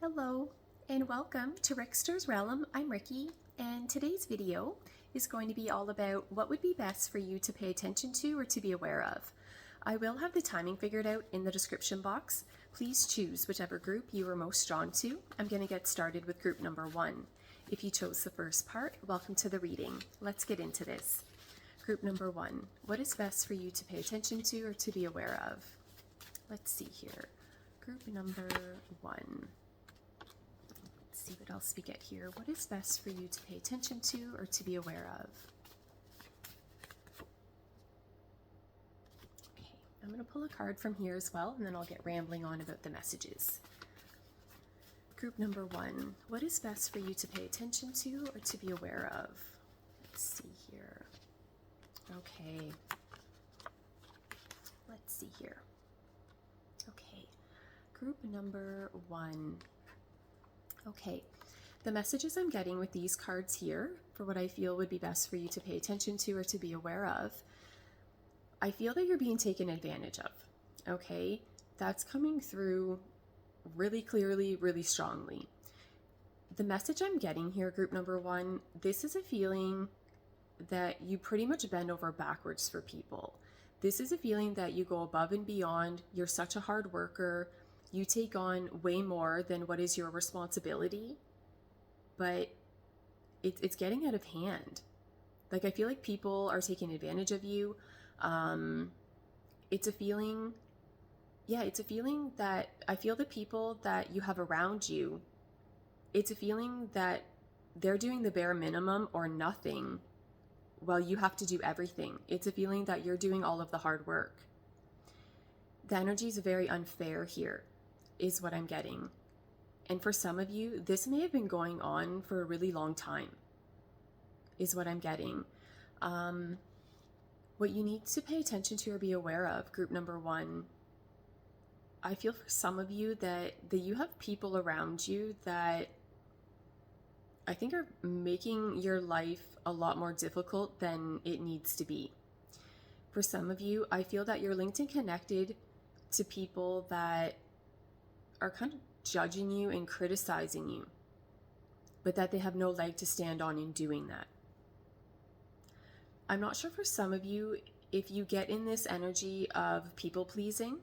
Hello and welcome to Rickster's Realm. I'm Ricky, and today's video is going to be all about what would be best for you to pay attention to or to be aware of. I will have the timing figured out in the description box. Please choose whichever group you are most drawn to. I'm going to get started with group number 1. If you chose the first part, welcome to the reading. Let's get into this. Group number 1. What is best for you to pay attention to or to be aware of? Let's see here. Group number 1. See what else we get here. What is best for you to pay attention to or to be aware of? Okay, I'm going to pull a card from here as well, and then I'll get rambling on about the messages. Group number 1. What is best for you to pay attention to or to be aware of? Let's see here. Okay. Let's see here. Okay. Group number 1. Okay, the messages I'm getting with these cards here for what I feel would be best for you to pay attention to or to be aware of, I feel that you're being taken advantage of, okay? That's coming through really clearly, really strongly. The message I'm getting here, group number 1, this is a feeling that you pretty much bend over backwards for people. This is a feeling that you go above and beyond. You're such a hard worker. You take on way more than what is your responsibility, but it's getting out of hand. Like, I feel like people are taking advantage of you. It's a feeling that I feel the people that you have around you, it's a feeling that they're doing the bare minimum or nothing while you have to do everything. It's a feeling that you're doing all of the hard work. The energy is very unfair here, is what I'm getting. And for some of you, this may have been going on for a really long time, is what I'm getting. What you need to pay attention to or be aware of, group number 1, I feel for some of you that you have people around you that I think are making your life a lot more difficult than it needs to be. For some of you, I feel that you're linked and connected to people that are kind of judging you and criticizing you, but that they have no leg to stand on in doing that. I'm not sure for some of you if you get in this energy of people pleasing.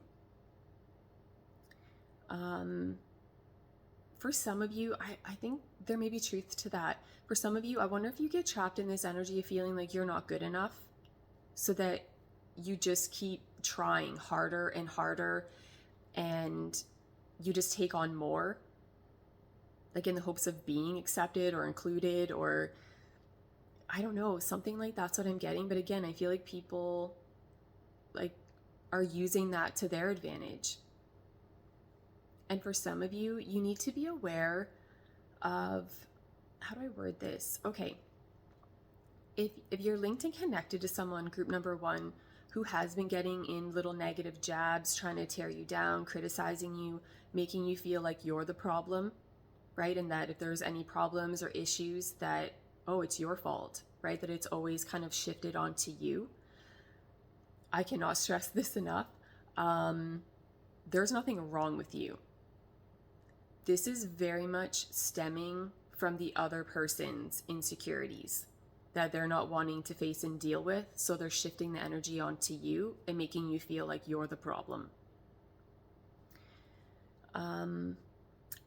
For some of you, I think there may be truth to that. For some of you, I wonder if you get trapped in this energy of feeling like you're not good enough, so that you just keep trying harder and harder, and you just take on more, like in the hopes of being accepted or included, or I don't know, something like that's what I'm getting. But again, I feel like people are using that to their advantage. And for some of you, you need to be aware of, how do I word this? Okay, if you're linked and connected to someone, group number 1, who has been getting in little negative jabs, trying to tear you down, criticizing you, making you feel like you're the problem, right? And that if there's any problems or issues that, oh, it's your fault, right? That it's always kind of shifted onto you. I cannot stress this enough. There's nothing wrong with you. This is very much stemming from the other person's insecurities that they're not wanting to face and deal with. So they're shifting the energy onto you and making you feel like you're the problem.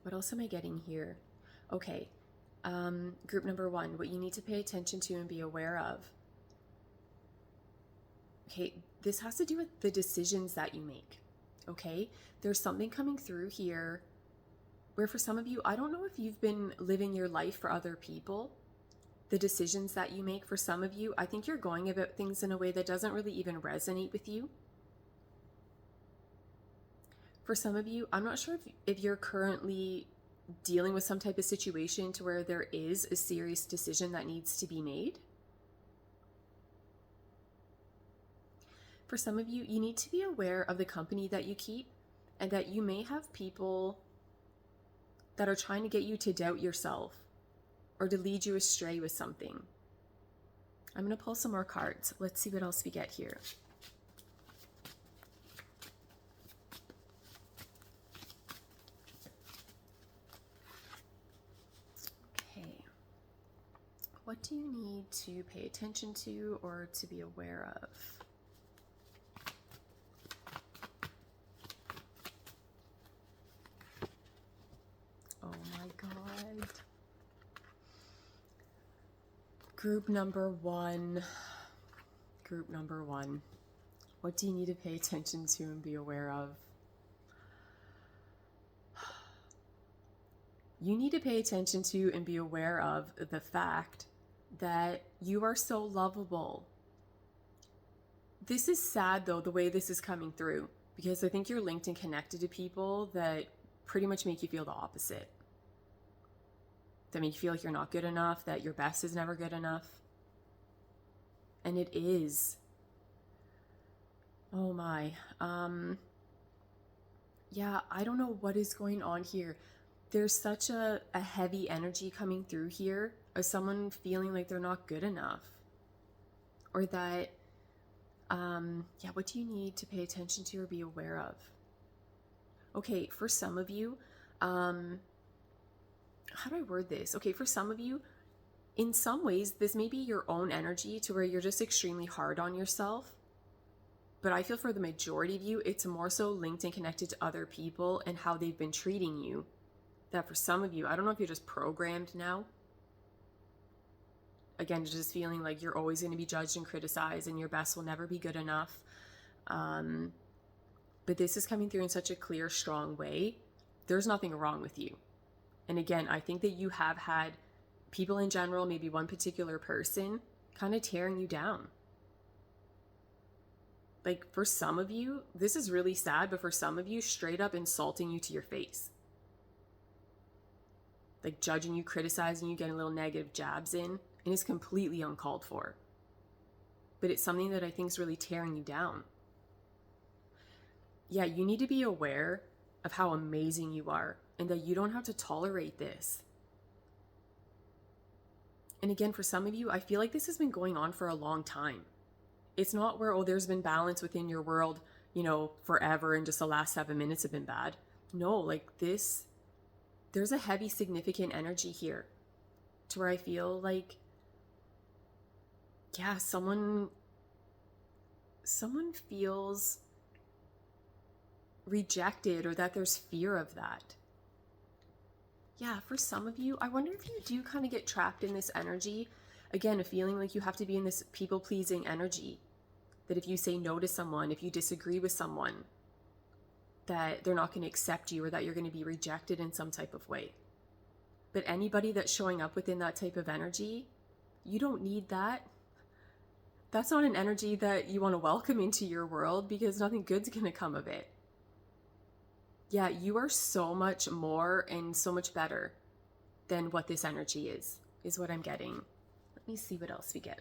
What else am I getting here? Okay. Group number 1, what you need to pay attention to and be aware of. Okay, this has to do with the decisions that you make. Okay, there's something coming through here where for some of you, I don't know if you've been living your life for other people. The decisions that you make, for some of you, I think you're going about things in a way that doesn't really even resonate with you. For some of you, I'm not sure if you're currently dealing with some type of situation to where there is a serious decision that needs to be made. For some of you, you need to be aware of the company that you keep, and that you may have people that are trying to get you to doubt yourself or to lead you astray with something. I'm going to pull some more cards. Let's see what else we get here. What do you need to pay attention to or to be aware of? Oh my God. Group number one. Group number one. What do you need to pay attention to and be aware of? You need to pay attention to and be aware of the fact that you are so lovable. This is sad though, the way this is coming through, because I think you're linked and connected to people that pretty much make you feel the opposite. That make you feel like you're not good enough, that your best is never good enough. And it is. Oh my. Yeah, I don't know what is going on here. There's such a heavy energy coming through here of someone feeling like they're not good enough. Or that, yeah, what do you need to pay attention to or be aware of? Okay, for some of you, how do I word this? Okay, for some of you, in some ways, this may be your own energy to where you're just extremely hard on yourself. But I feel for the majority of you, it's more so linked and connected to other people and how they've been treating you. That for some of you, I don't know if you're just programmed now. Again, just feeling like you're always going to be judged and criticized and your best will never be good enough. But this is coming through in such a clear, strong way. There's nothing wrong with you. And again, I think that you have had people in general, maybe one particular person, kind of tearing you down. Like for some of you, this is really sad, but for some of you, straight up insulting you to your face. Like judging you, criticizing you, getting little negative jabs in, and it's completely uncalled for. But it's something that I think is really tearing you down. Yeah, you need to be aware of how amazing you are and that you don't have to tolerate this. And again, for some of you, I feel like this has been going on for a long time. It's not where, oh, there's been balance within your world, forever and just the last 7 minutes have been bad. No, like this, there's a heavy, significant energy here to where I feel like, yeah, someone feels rejected or that there's fear of that. Yeah, for some of you, I wonder if you do kind of get trapped in this energy. Again, a feeling like you have to be in this people-pleasing energy. That if you say no to someone, if you disagree with someone, that they're not going to accept you or that you're going to be rejected in some type of way. But anybody that's showing up within that type of energy, you don't need that. That's not an energy that you want to welcome into your world because nothing good's going to come of it. Yeah, you are so much more and so much better than what this energy is what I'm getting. Let me see what else we get.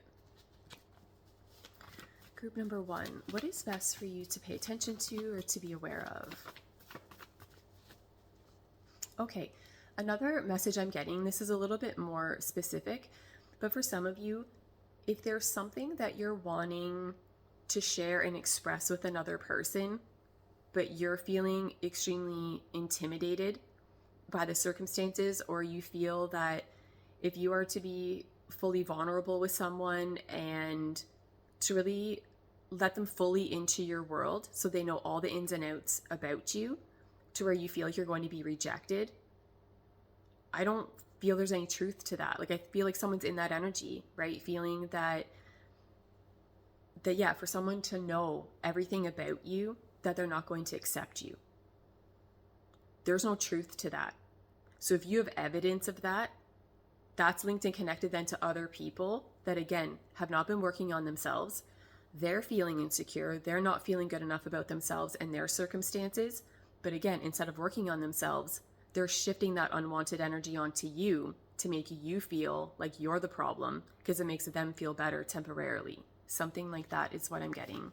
Group number one, what is best for you to pay attention to or to be aware of? Okay, another message I'm getting, this is a little bit more specific, but for some of you, if there's something that you're wanting to share and express with another person, but you're feeling extremely intimidated by the circumstances, or you feel that if you are to be fully vulnerable with someone and to really let them fully into your world so they know all the ins and outs about you to where you feel like you're going to be rejected, I don't feel there's any truth to that. Like I feel like someone's in that energy, right? Feeling that yeah, for someone to know everything about you, that they're not going to accept you. There's no truth to that. So if you have evidence of that, that's linked and connected then to other people that, again, have not been working on themselves. They're feeling insecure. They're not feeling good enough about themselves and their circumstances. But again, instead of working on themselves, they're shifting that unwanted energy onto you to make you feel like you're the problem because it makes them feel better temporarily. Something like that is what I'm getting.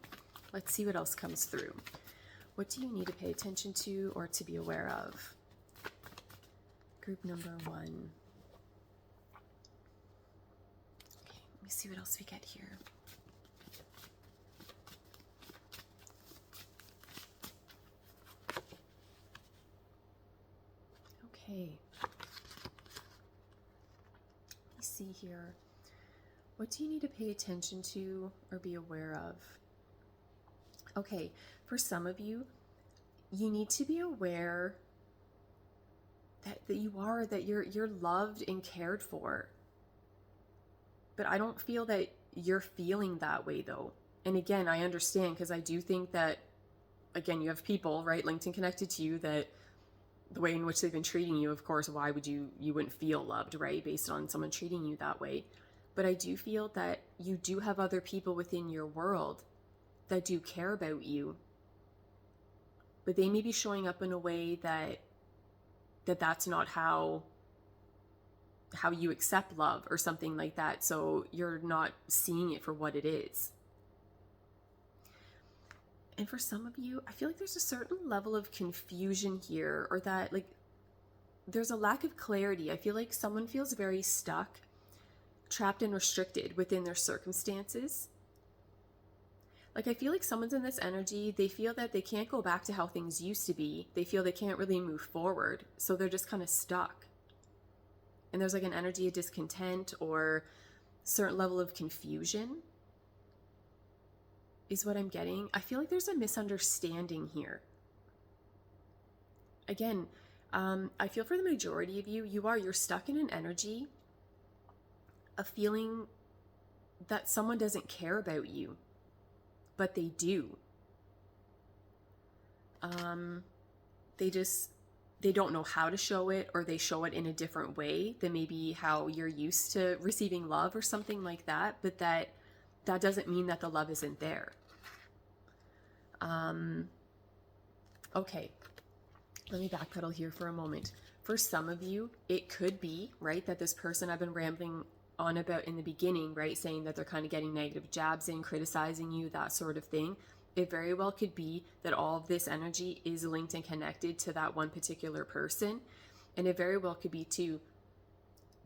Let's see what else comes through. What do you need to pay attention to or to be aware of? Group number one. Okay, let me see what else we get here. Okay. Let me see here. What do you need to pay attention to or be aware of? Okay, for some of you, you need to be aware that you're loved and cared for. But I don't feel that you're feeling that way though. And again, I understand, because I do think that, again, you have people, right, linked and connected to you, that the way in which they've been treating you, of course, why would you wouldn't feel loved, right, based on someone treating you that way. But I do feel that you do have other people within your world that do care about you, but they may be showing up in a way that's not how you accept love or something like that. So you're not seeing it for what it is. And for some of you, I feel like there's a certain level of confusion here, or that like there's a lack of clarity. I feel like someone feels very stuck, trapped and restricted within their circumstances. Like, I feel like someone's in this energy, they feel that they can't go back to how things used to be. They feel they can't really move forward. So they're just kind of stuck. And there's like an energy of discontent or certain level of confusion is what I'm getting. I feel like there's a misunderstanding here. Again, I feel for the majority of you, you're stuck in an energy of feeling that someone doesn't care about you, but they do. They don't know how to show it, or they show it in a different way than maybe how you're used to receiving love or something like that. But that doesn't mean that the love isn't there. Okay, let me backpedal here for a moment. For some of you, it could be, right, that this person I've been rambling on about in the beginning, right, saying that they're kind of getting negative jabs in, criticizing you, that sort of thing. It very well could be that all of this energy is linked and connected to that one particular person. And it very well could be too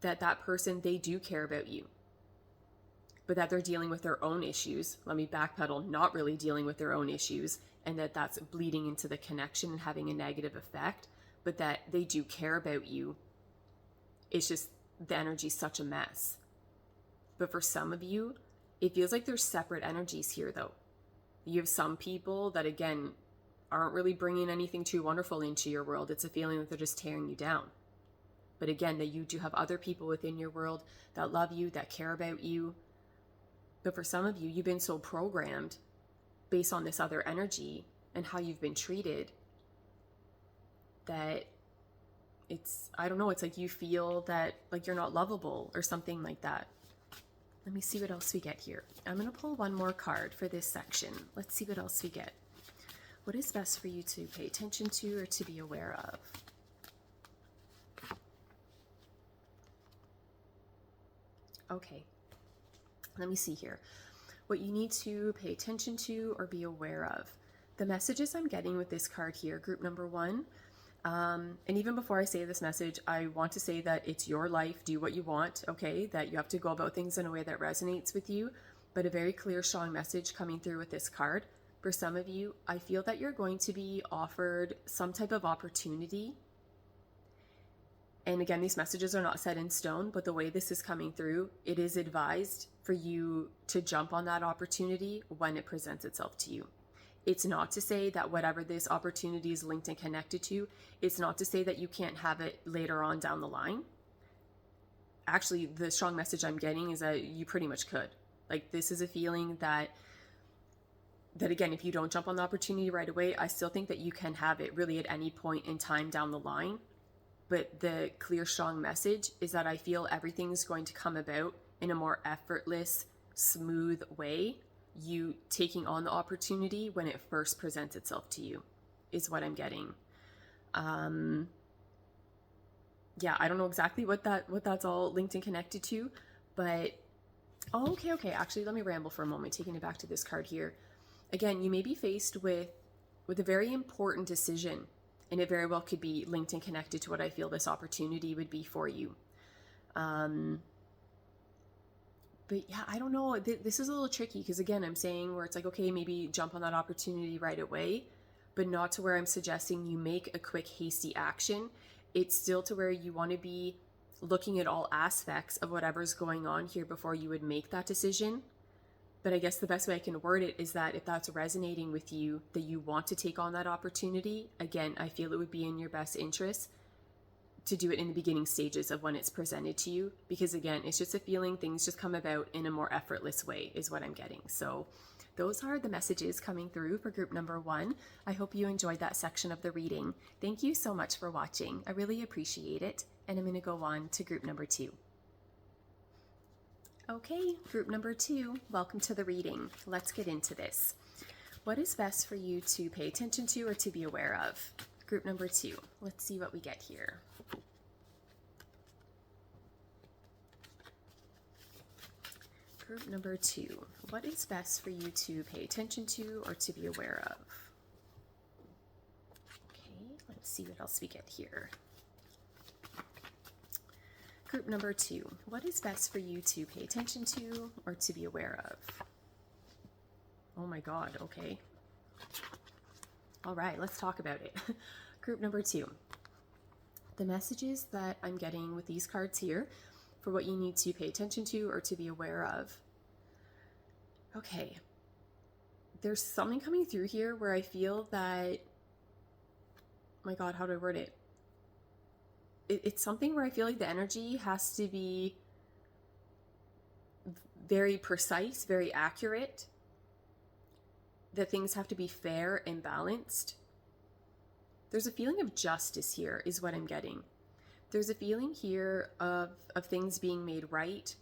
that person, they do care about you, but that they're dealing with their own issues. Let me backpedal, not really dealing with their own issues, and that's bleeding into the connection and having a negative effect, but that they do care about you. It's just the energy's such a mess. But for some of you, it feels like there's separate energies here though. You have some people that, again, aren't really bringing anything too wonderful into your world. It's a feeling that they're just tearing you down. But again, that you do have other people within your world that love you, that care about you. But for some of you, you've been so programmed based on this other energy and how you've been treated that it's like you feel that like you're not lovable or something like that. Let me see what else we get here. I'm going to pull one more card for this section. Let's see what else we get. What is best for you to pay attention to or to be aware of? Okay, let me see here. What you need to pay attention to or be aware of. The messages I'm getting with this card here, group number 1, and even before I say this message, I want to say that it's your life, do what you want, okay? That you have to go about things in a way that resonates with you, but a very clear, strong message coming through with this card. For some of you, I feel that you're going to be offered some type of opportunity. And again, these messages are not set in stone, but the way this is coming through, it is advised for you to jump on that opportunity when it presents itself to you. It's not to say that whatever this opportunity is linked and connected to, it's not to say that you can't have it later on down the line. Actually, the strong message I'm getting is that you pretty much could. Like, this is a feeling that again, if you don't jump on the opportunity right away, I still think that you can have it really at any point in time down the line. But the clear, strong message is that I feel everything's going to come about in a more effortless, smooth way. You taking on the opportunity when it first presents itself to you is what I'm getting. Yeah, I don't know exactly what that's all linked and connected to, but okay. Actually, let me ramble for a moment, taking it back to this card here. Again, you may be faced with a very important decision, and it very well could be linked and connected to what I feel this opportunity would be for you. But yeah, I don't know. This is a little tricky because, again, I'm saying where it's like, okay, maybe jump on that opportunity right away, but not to where I'm suggesting you make a quick, hasty action. It's still to where you want to be looking at all aspects of whatever's going on here before you would make that decision. But I guess the best way I can word it is that if that's resonating with you, that you want to take on that opportunity, again, I feel it would be in your best interest to do it in the beginning stages of when it's presented to you. Because again, it's just a feeling, things just come about in a more effortless way is what I'm getting. So those are the messages coming through for group number 1. I hope you enjoyed that section of the reading. Thank you so much for watching. I really appreciate it. And I'm going to go on to group number 2. Okay, group number 2, welcome to the reading. Let's get into this. What is best for you to pay attention to or to be aware of? Group number 2, let's see what we get here. Group number 2, what is best for you to pay attention to or to be aware of? Okay, let's see what else we get here. Group number 2, what is best for you to pay attention to or to be aware of? Oh my God, okay. All right, let's talk about it. Group number 2, the messages that I'm getting with these cards here for what you need to pay attention to or to be aware of. Okay, there's something coming through here where I feel that, my God, how do I word it? It's something where I feel like the energy has to be very precise, very accurate, that things have to be fair and balanced. There's a feeling of justice here is what I'm getting. There's a feeling here of things being made right,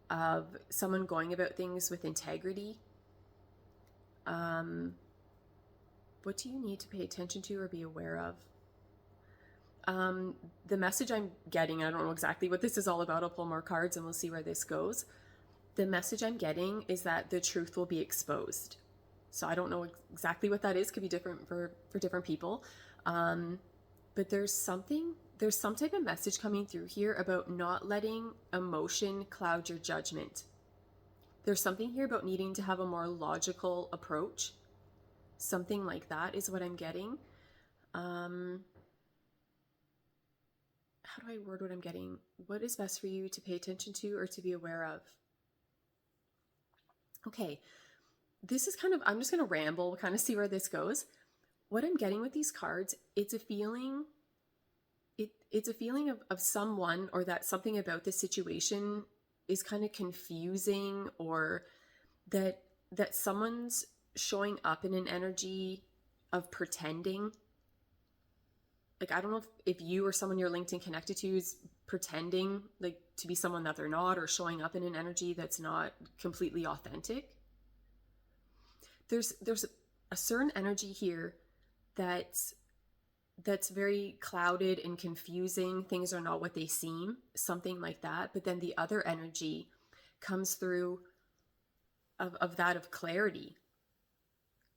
of someone going about things with integrity. What do you need to pay attention to or be aware of? The message I'm getting, I don't know exactly what this is all about. I'll pull more cards and we'll see where this goes. The message I'm getting is that the truth will be exposed. So I don't know exactly what that is. Could be different for different people. But there's some type of message coming through here about not letting emotion cloud your judgment. There's something here about needing to have a more logical approach. Something like that is what I'm getting. How do I word what I'm getting? What is best for you to pay attention to or to be aware of? Okay, this is kind of, I'm just going to ramble, kind of see where this goes. What I'm getting with these cards, it's a feeling, it's a feeling of someone, or that something about the situation is kind of confusing, or that someone's showing up in an energy of pretending. Like, I don't know if you or someone you're linked and connected to is pretending like to be someone that they're not, or showing up in an energy that's not completely authentic. There's a certain energy here that's very clouded and confusing. Things are not what they seem, something like that. But then the other energy comes through of that of clarity,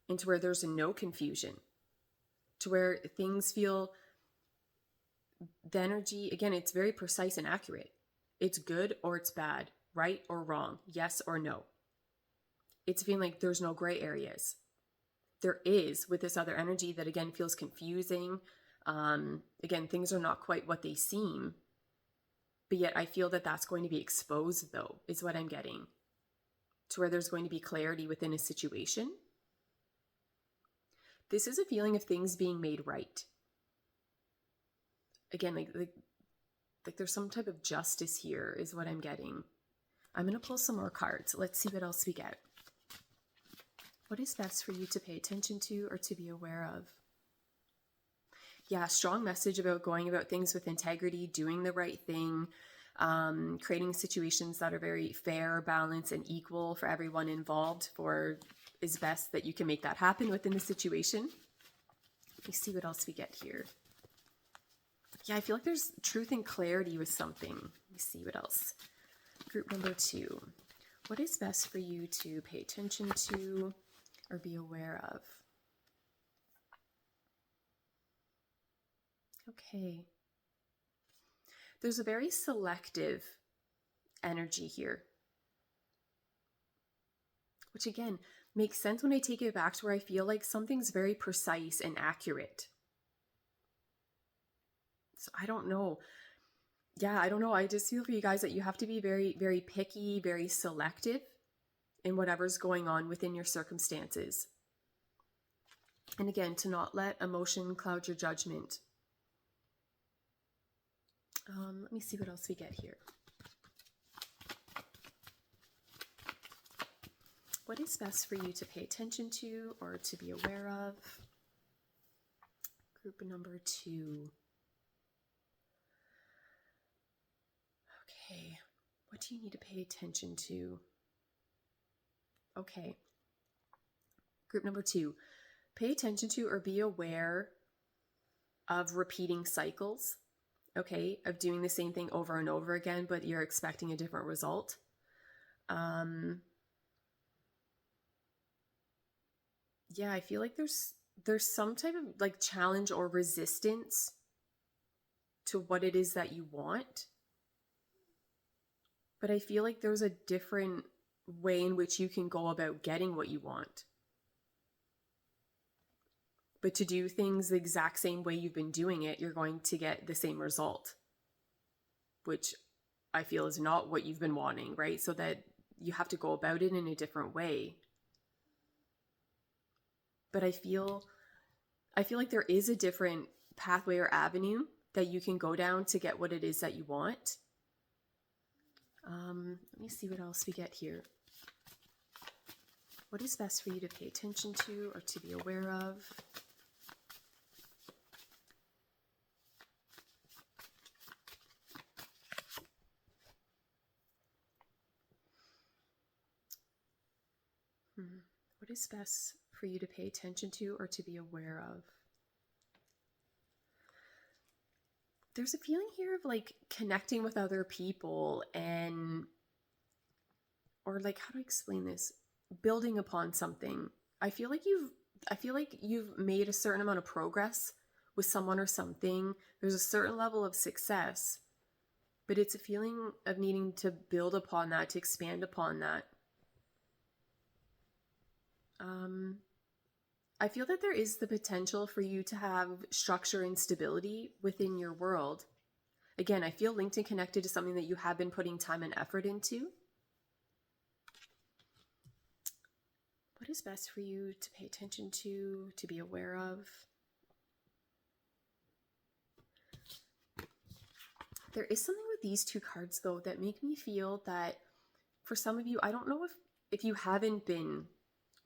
into where there's no confusion, to where things feel, the energy, again, it's very precise and accurate. It's good or it's bad, right or wrong, yes or no. It's feeling like there's no gray areas. There is with this other energy that, again, feels confusing. Again, things are not quite what they seem. But yet I feel that that's going to be exposed, though, is what I'm getting. To where there's going to be clarity within a situation. This is a feeling of things being made right. Again, like there's some type of justice here is what I'm getting. I'm going to pull some more cards. Let's see what else we get. What is best for you to pay attention to or to be aware of? Yeah, strong message about going about things with integrity, doing the right thing, creating situations that are very fair, balanced, and equal for everyone involved, for is best that you can make that happen within the situation. Let me see what else we get here. Yeah, I feel like there's truth and clarity with something. Let me see what else. Group number 2. What is best for you to pay attention to or be aware of? Okay. There's a very selective energy here, which again makes sense when I take it back to where I feel like something's very precise and accurate. So I don't know. Yeah, I don't know. I just feel for you guys that you have to be very, very picky, very selective in whatever's going on within your circumstances. And again, to not let emotion cloud your judgment. Let me see what else we get here. What is best for you to pay attention to or to be aware of? Group number 2. Okay, what do you need to pay attention to? Okay, group number 2. Pay attention to or be aware of repeating cycles, okay, of doing the same thing over and over again, but you're expecting a different result. Yeah, I feel like there's some type of like challenge or resistance to what it is that you want. But I feel like there's a different way in which you can go about getting what you want. But to do things the exact same way you've been doing it, you're going to get the same result, which I feel is not what you've been wanting, right? So that you have to go about it in a different way. But I feel like there is a different pathway or avenue that you can go down to get what it is that you want. Let me see what else we get here. What is best for you to pay attention to or to be aware of? What is best for you to pay attention to or to be aware of? There's a feeling here of like connecting with other people or like, how do I explain this? Building upon something. I feel like you've made a certain amount of progress with someone or something. There's a certain level of success, but it's a feeling of needing to build upon that, to expand upon that. I feel that there is the potential for you to have structure and stability within your world. Again, I feel linked and connected to something that you have been putting time and effort into. What is best for you to pay attention to be aware of? There is something with these 2 cards, though, that make me feel that for some of you, I don't know if you haven't been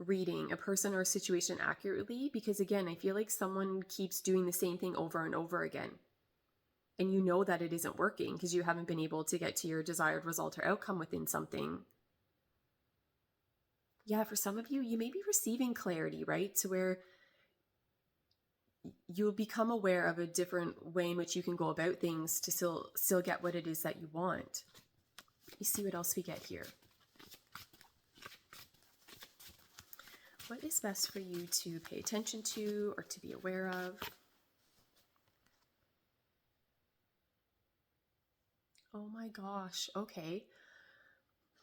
reading a person or a situation accurately, because again, I feel like someone keeps doing the same thing over and over again. And you know that it isn't working because you haven't been able to get to your desired result or outcome within something. Yeah, for some of you, you may be receiving clarity, right? To where you'll become aware of a different way in which you can go about things to still get what it is that you want. Let me see what else we get here. What is best for you to pay attention to or to be aware of? Oh my gosh. Okay.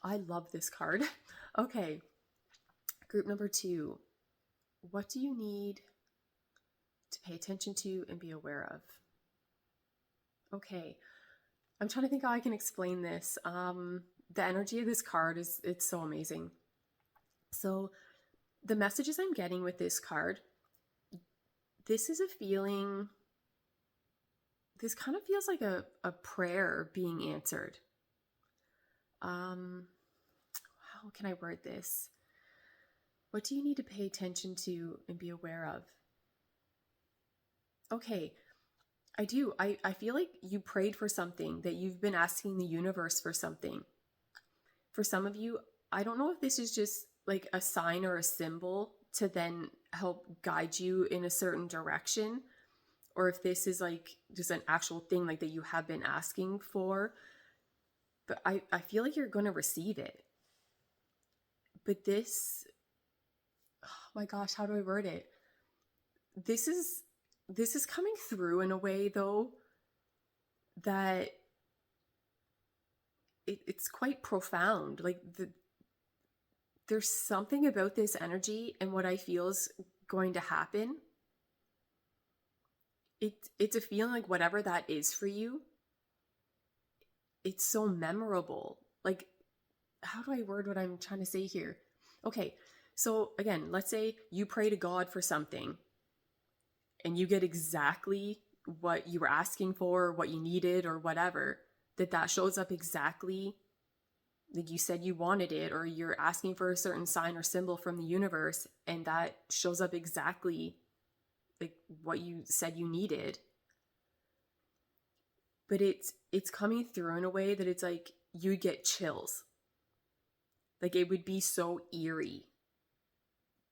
I love this card. Okay. Group number 2. What do you need to pay attention to and be aware of? Okay. I'm trying to think how I can explain this. The energy of this card it's so amazing. So the messages I'm getting with this card, this is a feeling, this kind of feels like a prayer being answered. How can I word this? What do you need to pay attention to and be aware of? Okay, I do. I feel like you prayed for something, that you've been asking the universe for something. For some of you, I don't know if this is just like a sign or a symbol to then help guide you in a certain direction, or if this is like just an actual thing like that you have been asking for. But I feel like you're going to receive it. But this, oh my gosh, how do I word it? This is coming through in a way, though, that it's quite profound. Like there's something about this energy and what I feel is going to happen. It's a feeling like whatever that is for you, it's so memorable. Like, how do I word what I'm trying to say here? Okay, so again, let's say you pray to God for something and you get exactly what you were asking for, what you needed, or whatever, that shows up exactly like you said you wanted it, or you're asking for a certain sign or symbol from the universe, and that shows up exactly like what you said you needed. But it's coming through in a way that it's like you get chills. Like it would be so eerie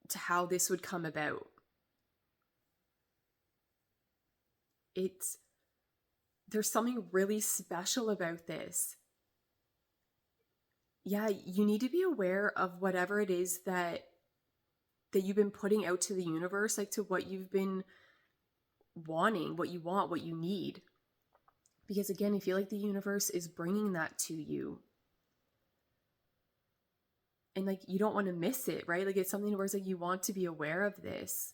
to how this would come about. It's There's something really special about this. Yeah, you need to be aware of whatever it is that you've been putting out to the universe, like to what you've been wanting, what you want, what you need. Because again, I feel like the universe is bringing that to you. And like you don't want to miss it, right? Like it's something where it's like you want to be aware of this.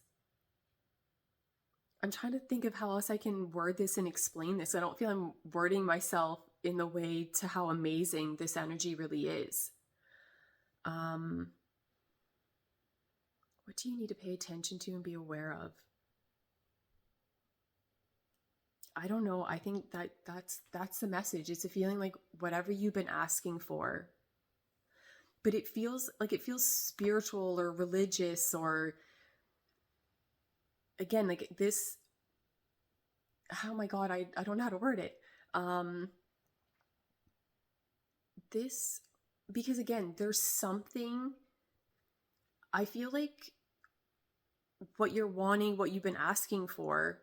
I'm trying to think of how else I can word this and explain this. I don't feel I'm wording myself in the way to how amazing this energy really is. What do you need to pay attention to and be aware of? I don't know. I think that's the message. It's a feeling like whatever you've been asking for. But it feels spiritual or religious, or again, like this, oh my God, I don't know how to word it. This, because again, there's something, I feel like what you're wanting, what you've been asking for,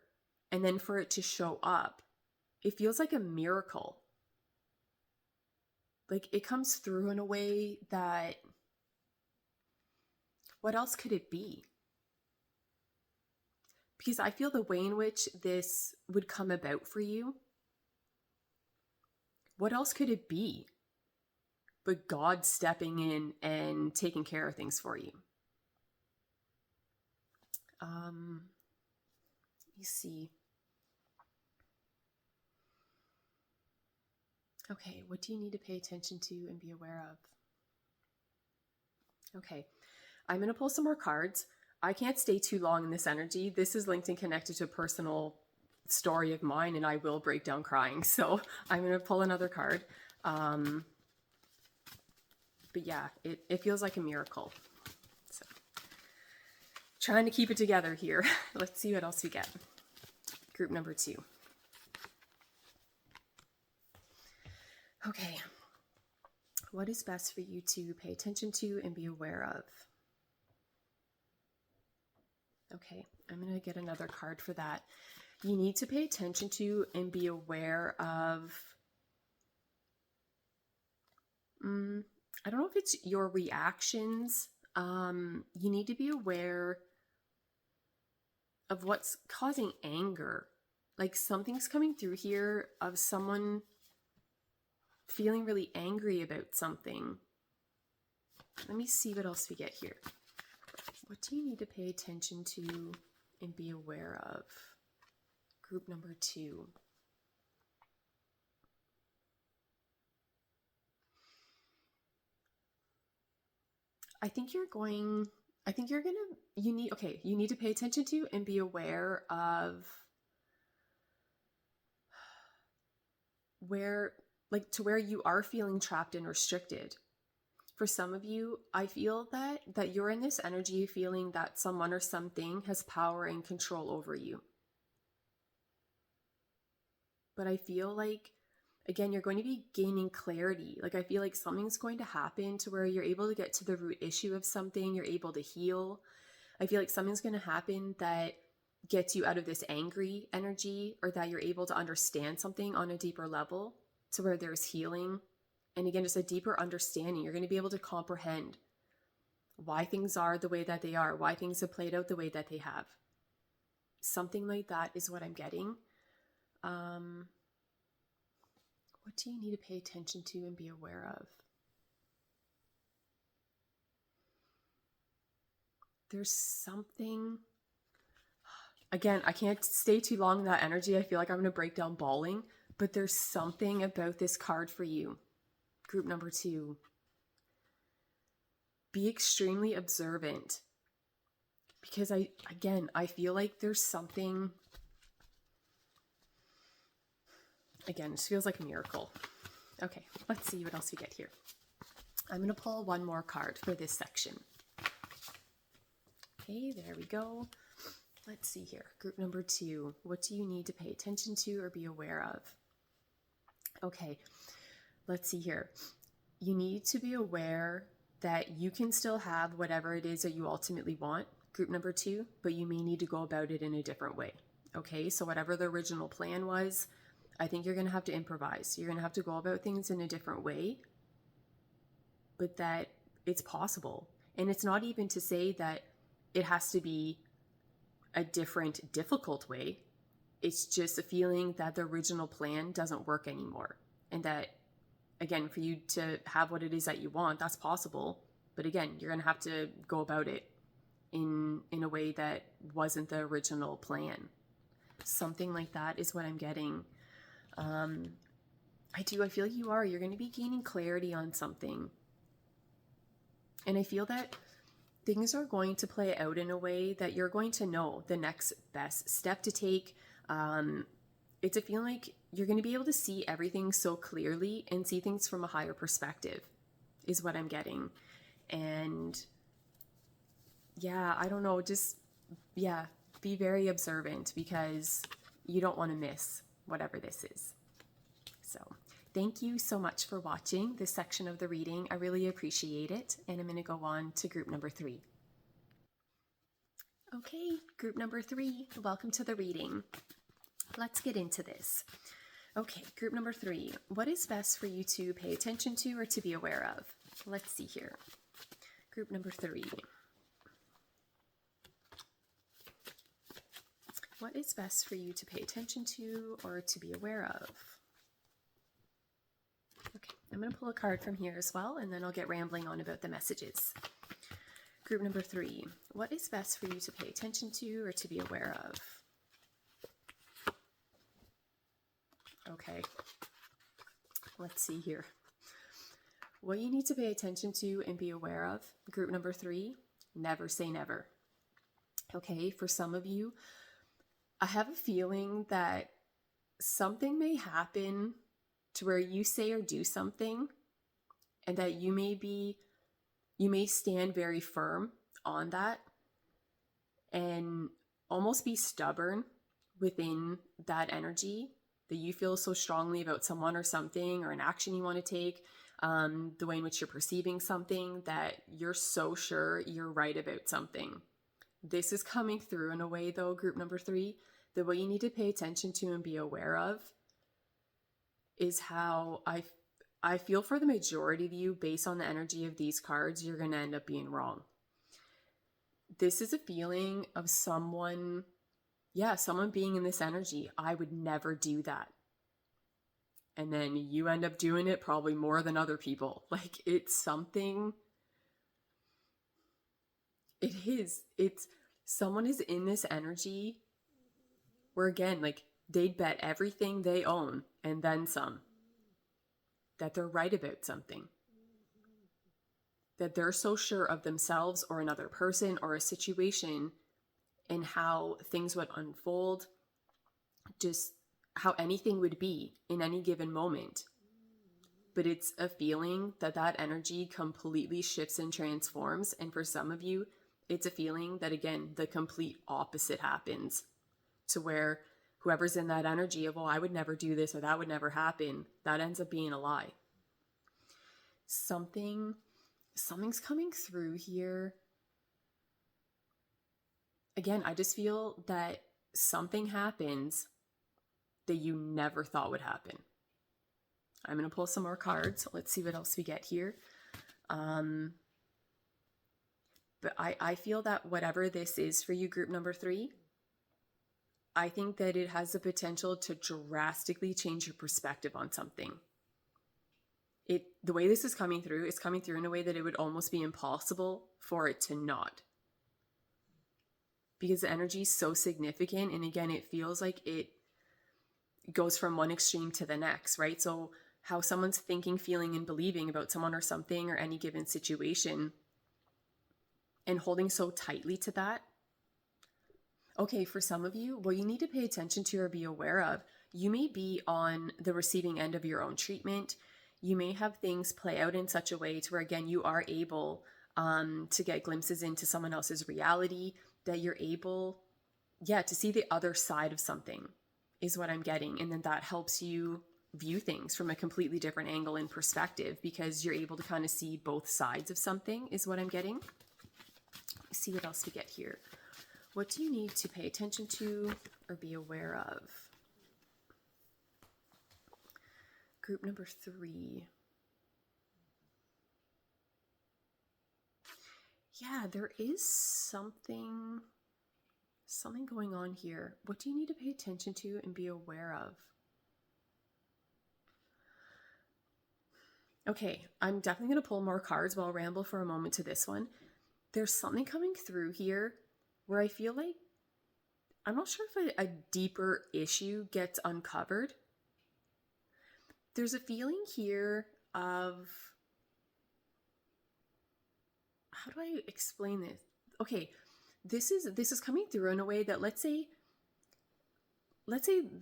and then for it to show up, it feels like a miracle. Like it comes through in a way that, what else could it be? Because I feel the way in which this would come about for you, what else could it be but God stepping in and taking care of things for you? Let me see. Okay, what do you need to pay attention to and be aware of? Okay, I'm going to pull some more cards. I can't stay too long in this energy. This is linked and connected to a personal story of mine, and I will break down crying. So I'm going to pull another card. But yeah, it feels like a miracle. So trying to keep it together here. Let's see what else we get. Group number 2. Okay. What is best for you to pay attention to and be aware of? Okay, I'm going to get another card for that. You need to pay attention to and be aware of, I don't know if it's your reactions. You need to be aware of what's causing anger. Like something's coming through here of someone feeling really angry about something. Let me see what else we get here. What do you need to pay attention to and be aware of? Group number 2. You need to pay attention to and be aware of where you are feeling trapped and restricted. For some of you, I feel that you're in this energy feeling that someone or something has power and control over you. But I feel like, again, you're going to be gaining clarity. Like I feel like something's going to happen to where you're able to get to the root issue of something, you're able to heal. I feel like something's going to happen that gets you out of this angry energy, or that you're able to understand something on a deeper level to where there's healing. And again, just a deeper understanding. You're going to be able to comprehend why things are the way that they are, why things have played out the way that they have. Something like that is what I'm getting. What do you need to pay attention to and be aware of? There's something. Again, I can't stay too long in that energy. I feel like I'm going to break down bawling. But there's something about this card for you. Group number 2. Be extremely observant. Because I feel like there's something, again, this feels like a miracle. Okay, let's see what else we get here. I'm going to pull one more card for this section. Okay, there we go. Let's see here. Group number 2. What do you need to pay attention to or be aware of? Okay, let's see here. You need to be aware that you can still have whatever it is that you ultimately want, group number 2, but you may need to go about it in a different way. Okay, so whatever the original plan was, I think you're going to have to improvise. You're going to have to go about things in a different way, but that it's possible. And it's not even to say that it has to be a different, difficult way. It's just a feeling that the original plan doesn't work anymore. And that, again, for you to have what it is that you want, that's possible. But again, you're going to have to go about it in a way that wasn't the original plan. Something like that is what I'm getting. I feel like you're going to be gaining clarity on something. And I feel that things are going to play out in a way that you're going to know the next best step to take. It's a feeling like you're going to be able to see everything so clearly and see things from a higher perspective is what I'm getting. And yeah, I don't know, be very observant because you don't want to miss whatever this is. So thank you so much for watching this section of the reading. I really appreciate it. And I'm going to go on to group number 3. Okay, group number 3, welcome to the reading. Let's get into this. Okay, group number 3, what is best for you to pay attention to or to be aware of? Let's see here. Group number 3. What is best for you to pay attention to or to be aware of? Okay, I'm going to pull a card from here as well, and then I'll get rambling on about the messages. Group number 3, what is best for you to pay attention to or to be aware of? Okay, let's see here. What you need to pay attention to and be aware of, group number 3, never say never. Okay, for some of you, I have a feeling that something may happen to where you say or do something and that you may stand very firm on that and almost be stubborn within that energy that you feel so strongly about someone or something or an action you want to take, the way in which you're perceiving something, that you're so sure you're right about something. This is coming through in a way, though, group number 3, that what you need to pay attention to and be aware of is how I feel for the majority of you, based on the energy of these cards, you're going to end up being wrong. This is a feeling of someone being in this energy. I would never do that. And then you end up doing it probably more than other people. Like, it's something. It's someone is in this energy where, again, like, they'd bet everything they own and then some that they're right about something. That they're so sure of themselves or another person or a situation and how things would unfold, just how anything would be in any given moment. But it's a feeling that energy completely shifts and transforms. And for some of you, it's a feeling that, again, the complete opposite happens, to where whoever's in that energy of, oh, I would never do this or that would never happen, that ends up being a lie. Something's coming through here. Again, I just feel that something happens that you never thought would happen. I'm going to pull some more cards. Let's see what else we get here. But I feel that whatever this is for you, group number 3, I think that it has the potential to drastically change your perspective on something. The way this is coming through in a way that it would almost be impossible for it to not. Because the energy is so significant, and again, it feels like goes from one extreme to the next, right? So how someone's thinking, feeling, and believing about someone or something or any given situation, and holding so tightly to that. Okay, for some of you, what you need to pay attention to or be aware of, you may be on the receiving end of your own treatment. You may have things play out in such a way to where, again, you are able to get glimpses into someone else's reality, that you're able, to see the other side of something is what I'm getting. And then that helps you view things from a completely different angle and perspective, because you're able to kind of see both sides of something is what I'm getting. Let's see what else we get here. What do you need to pay attention to or be aware of? Group number 3. Yeah, there is something going on here. What do you need to pay attention to and be aware of? Okay, I'm definitely going to pull more cards, but I'll ramble for a moment to this one. There's something coming through here where I feel like, I'm not sure if a deeper issue gets uncovered. There's a feeling here of, how do I explain this? Okay, this is coming through in a way that, let's say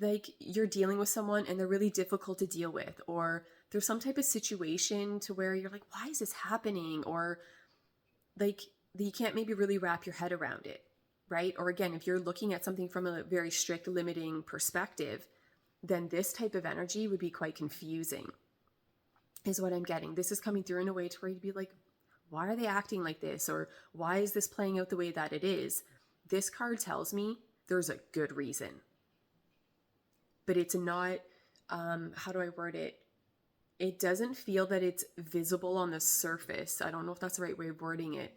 like you're dealing with someone and they're really difficult to deal with, or there's some type of situation to where you're like, why is this happening? Or like you can't maybe really wrap your head around it, right? Or again, if you're looking at something from a very strict limiting perspective, then this type of energy would be quite confusing, is what I'm getting. This is coming through in a way to where you'd be like, why are they acting like this? Or why is this playing out the way that it is? This card tells me there's a good reason. But it's not, how do I word it? It doesn't feel that it's visible on the surface. I don't know if that's the right way of wording it.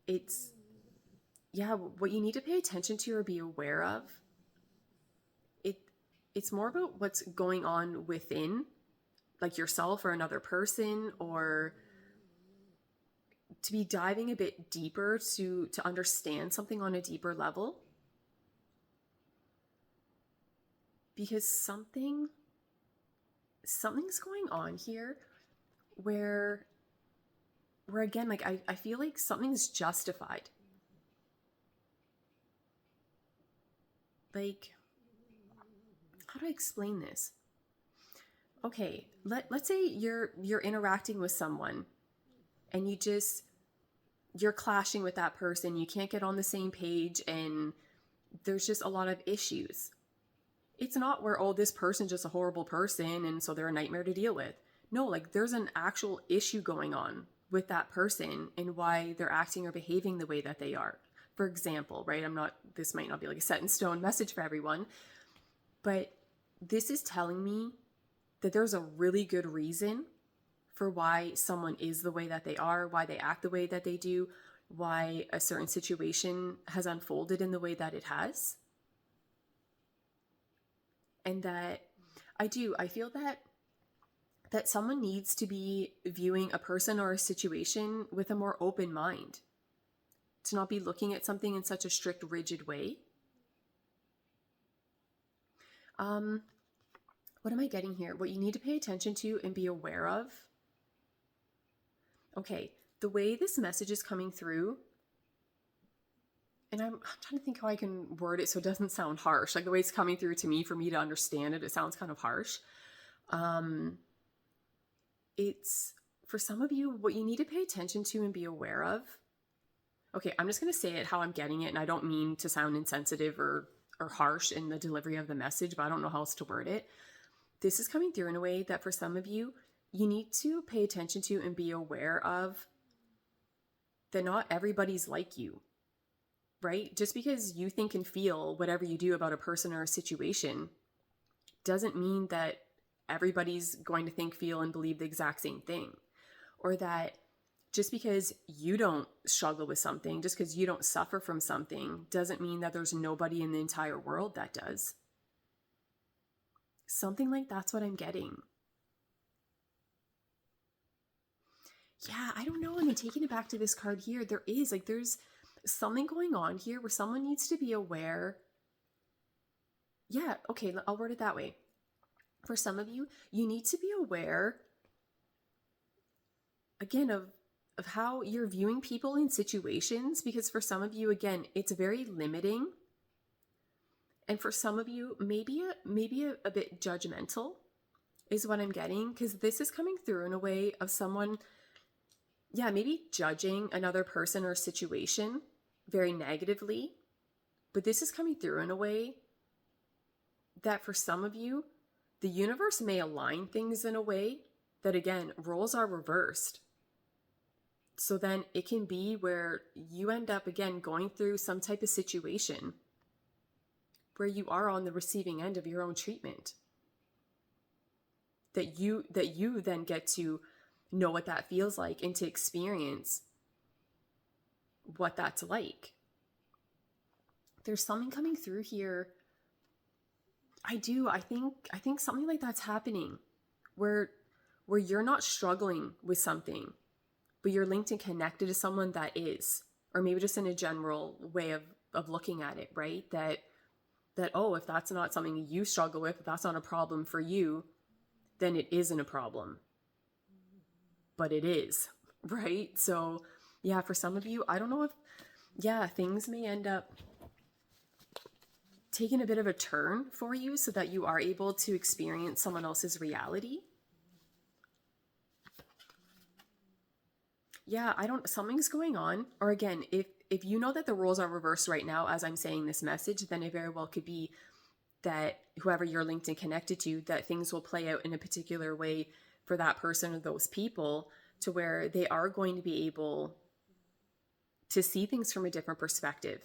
It's, what you need to pay attention to or be aware of. It's more about what's going on within, like yourself or another person, or to be diving a bit deeper to understand something on a deeper level. Because something's going on here where again, like I feel like something's justified. Like, how do I explain this? Okay, let's say you're interacting with someone and you're clashing with that person. You can't get on the same page and there's just a lot of issues. It's not where, oh, this person's just a horrible person and so they're a nightmare to deal with. No, like there's an actual issue going on with that person and why they're acting or behaving the way that they are. For example, right? This might not be like a set in stone message for everyone, but this is telling me that there's a really good reason for why someone is the way that they are, why they act the way that they do, why a certain situation has unfolded in the way that it has. And that I feel that someone needs to be viewing a person or a situation with a more open mind, to not be looking at something in such a strict, rigid way. What am I getting here? What you need to pay attention to and be aware of. Okay, the way this message is coming through, and I'm trying to think how I can word it so it doesn't sound harsh. Like the way it's coming through to me, for me to understand it, it sounds kind of harsh. It's, for some of you, what you need to pay attention to and be aware of. Okay, I'm just going to say it how I'm getting it, and I don't mean to sound insensitive or harsh in the delivery of the message, but I don't know how else to word it. This is coming through in a way that for some of you, you need to pay attention to and be aware of that not everybody's like you. Right? Just because you think and feel whatever you do about a person or a situation doesn't mean that everybody's going to think, feel, and believe the exact same thing. Or that just because you don't struggle with something, just because you don't suffer from something, doesn't mean that there's nobody in the entire world that does. Something like that's what I'm getting. Yeah, I don't know. I mean, taking it back to this card here, there's something going on here where someone needs to be aware. yeah, okay, I'll word it that way. For some of you, you need to be aware, again, of how you're viewing people in situations, because for some of you, again, it's very limiting. And for some of you, maybe a bit judgmental is what I'm getting, because this is coming through in a way of someone, yeah, maybe judging another person or situation very negatively. But this is coming through in a way that for some of you, the universe may align things in a way that, again, roles are reversed. So then it can be where you end up, again, going through some type of situation where you are on the receiving end of your own treatment. That you then get to know what that feels like and to experience what that's like. There's something coming through here. I think something like that's happening where you're not struggling with something, but you're linked and connected to someone that is, or maybe just in a general way of looking at it, right? That, oh, if that's not something you struggle with, if that's not a problem for you, then it isn't a problem. But it is, right? So yeah, for some of you, I don't know if, yeah, things may end up taking a bit of a turn for you so that you are able to experience someone else's reality. Yeah, something's going on. Or again, if you know that the roles are reversed right now as I'm saying this message, then it very well could be that whoever you're linked and connected to, that things will play out in a particular way for that person or those people, to where they are going to be able to see things from a different perspective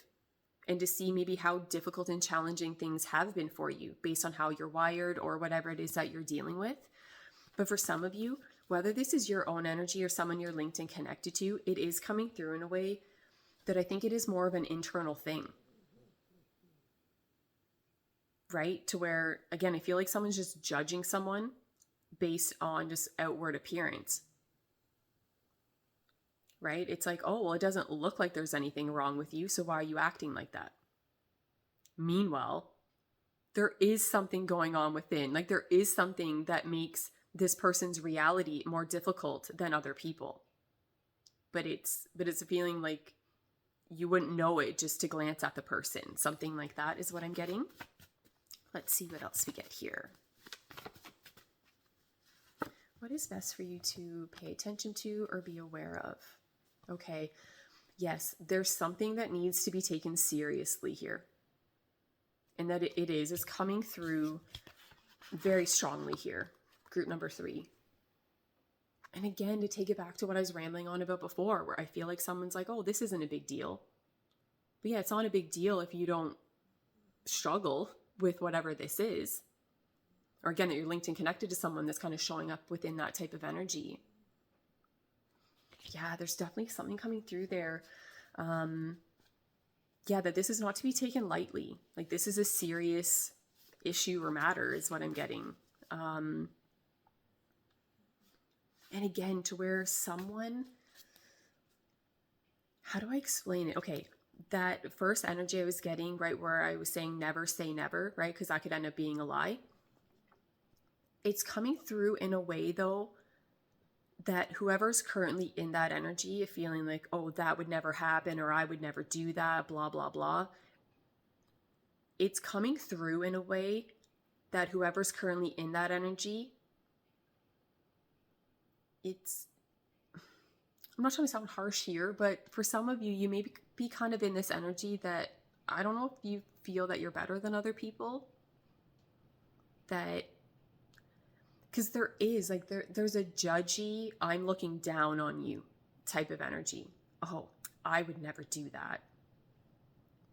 and to see maybe how difficult and challenging things have been for you based on how you're wired or whatever it is that you're dealing with. But for some of you, whether this is your own energy or someone you're linked and connected to, it is coming through in a way that I think it is more of an internal thing. Right? To where, again, I feel like someone's just judging someone based on just outward appearance. Right? It's like, oh, well, it doesn't look like there's anything wrong with you, so why are you acting like that? Meanwhile, there is something going on within. Like, there is something that makes this person's reality more difficult than other people. But it's a feeling like you wouldn't know it just to glance at the person. Something like that is what I'm getting. Let's see what else we get here. What is best for you to pay attention to or be aware of? Okay, yes, there's something that needs to be taken seriously here. And that it's coming through very strongly here. Group number 3. And again, to take it back to what I was rambling on about before, where I feel like someone's like, oh, this isn't a big deal. But yeah, it's not a big deal if you don't struggle with whatever this is. Or again, that you're linked and connected to someone that's kind of showing up within that type of energy. Yeah, there's definitely something coming through there. Yeah, that this is not to be taken lightly. Like, this is a serious issue or matter is what I'm getting. And again, to where someone, how do I explain it? Okay, that first energy I was getting, right, where I was saying never say never, right, because that could end up being a lie. It's coming through in a way, though, that whoever's currently in that energy, feeling like, oh, that would never happen, or I would never do that, blah, blah, blah. It's coming through in a way that whoever's currently in that energy, I'm not trying to sound harsh here, but for some of you, you may be kind of in this energy that, I don't know if you feel that you're better than other people. That, because there is, like, there's a judgy, I'm looking down on you type of energy. Oh, I would never do that.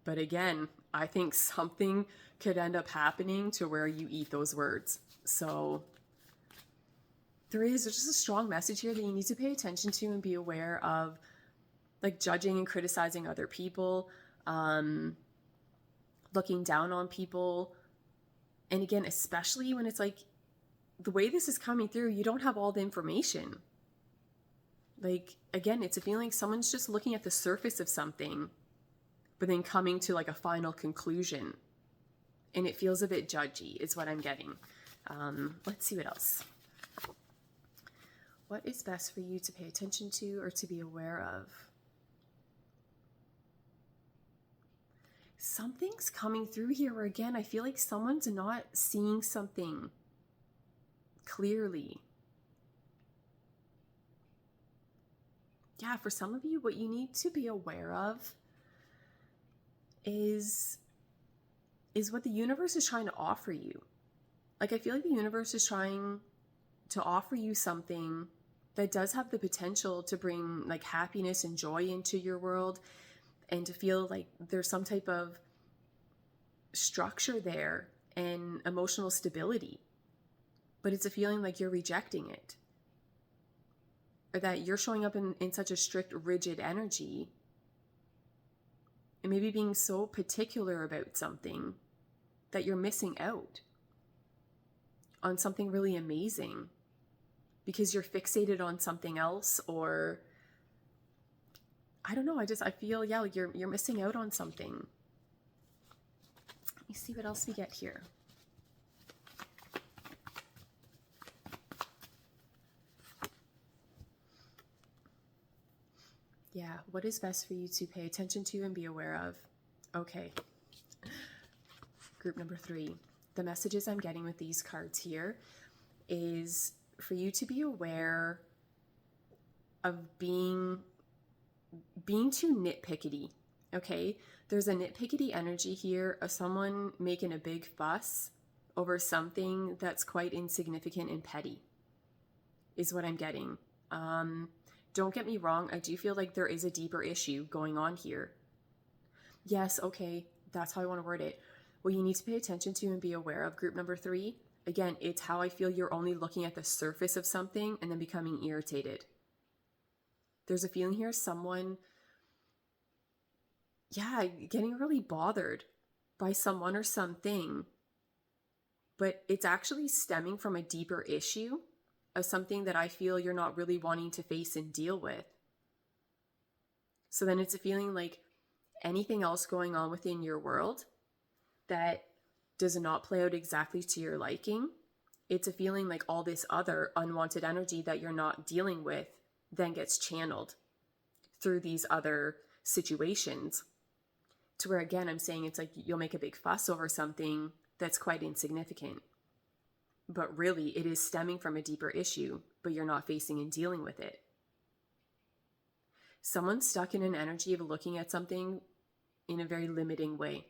But again, I think something could end up happening to where you eat those words. So there's just a strong message here that you need to pay attention to and be aware of, like, judging and criticizing other people, looking down on people. And again, especially when it's like, the way this is coming through, you don't have all the information. Like, again, it's a feeling someone's just looking at the surface of something, but then coming to like a final conclusion. And it feels a bit judgy is what I'm getting. Let's see what else. What is best for you to pay attention to or to be aware of? Something's coming through here where, again, I feel like someone's not seeing something clearly. Yeah, for some of you, what you need to be aware of is what the universe is trying to offer you. Like, I feel like the universe is trying to offer you something that does have the potential to bring like happiness and joy into your world, and to feel like there's some type of structure there and emotional stability. But it's a feeling like you're rejecting it, or that you're showing up in such a strict, rigid energy, and maybe being so particular about something that you're missing out on something really amazing because you're fixated on something else, or I don't know. I feel, yeah, like you're missing out on something. Let me see what else we get here. Yeah, what is best for you to pay attention to and be aware of? Okay. Group number 3. The messages I'm getting with these cards here is for you to be aware of being too nitpicky, okay? There's a nitpicky energy here of someone making a big fuss over something that's quite insignificant and petty, is what I'm getting. Don't get me wrong, I do feel like there is a deeper issue going on here. Yes, okay, that's how I want to word it. What you need to pay attention to and be aware of, group number 3, again, it's how I feel you're only looking at the surface of something and then becoming irritated. There's a feeling here, someone, getting really bothered by someone or something, but it's actually stemming from a deeper issue of something that I feel you're not really wanting to face and deal with. So then it's a feeling like anything else going on within your world that does not play out exactly to your liking, it's a feeling like all this other unwanted energy that you're not dealing with then gets channeled through these other situations, to where, again, I'm saying it's like you'll make a big fuss over something that's quite insignificant, but really it is stemming from a deeper issue, but you're not facing and dealing with it. Someone's stuck in an energy of looking at something in a very limiting way.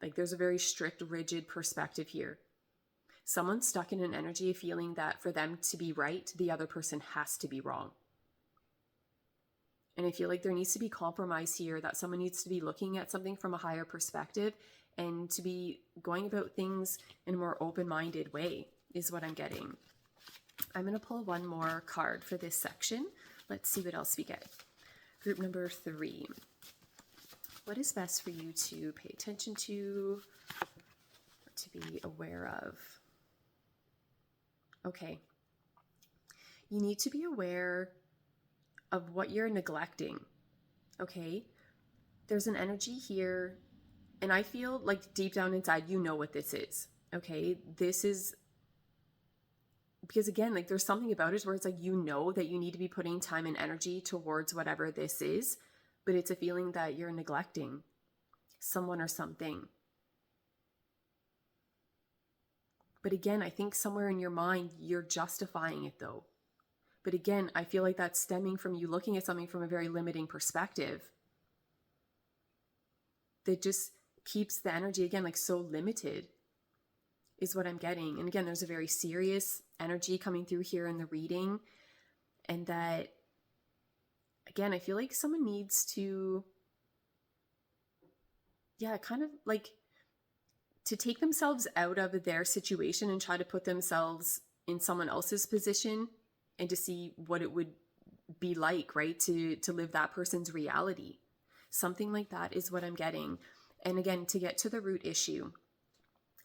Like, there's a very strict, rigid perspective here. Someone's stuck in an energy of feeling that for them to be right, the other person has to be wrong. And I feel like there needs to be compromise here, that someone needs to be looking at something from a higher perspective and to be going about things in a more open-minded way, is what I'm getting. I'm going to pull one more card for this section. Let's see what else we get. Group number 3. What is best for you to pay attention to be aware of? Okay. You need to be aware of what you're neglecting, okay? There's an energy here, and I feel like deep down inside, you know what this is, okay? This is, because again, like there's something about it where it's like, you know that you need to be putting time and energy towards whatever this is, but it's a feeling that you're neglecting someone or something. But again, I think somewhere in your mind, you're justifying it though. But again, I feel like that's stemming from you looking at something from a very limiting perspective that just keeps the energy, again, like so limited, is what I'm getting. And again, there's a very serious energy coming through here in the reading. And that, again, I feel like someone needs to, kind of like to take themselves out of their situation and try to put themselves in someone else's position and to see what it would be like, right? To live that person's reality. Something like that is what I'm getting. And again, to get to the root issue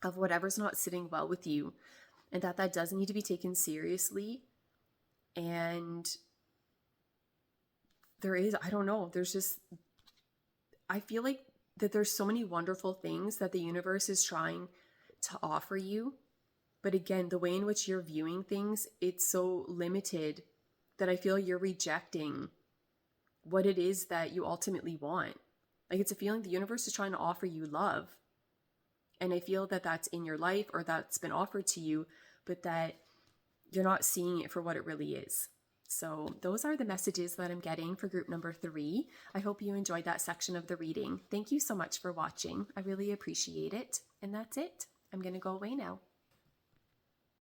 of whatever's not sitting well with you, and that does need to be taken seriously. And there is, I don't know, there's just, I feel like that there's so many wonderful things that the universe is trying to offer you. But again, the way in which you're viewing things, it's so limited that I feel you're rejecting what it is that you ultimately want. Like, it's a feeling the universe is trying to offer you love. And I feel that that's in your life, or that's been offered to you, but that you're not seeing it for what it really is. So those are the messages that I'm getting for group number 3. I hope you enjoyed that section of the reading. Thank you so much for watching. I really appreciate it. And that's it. I'm going to go away now.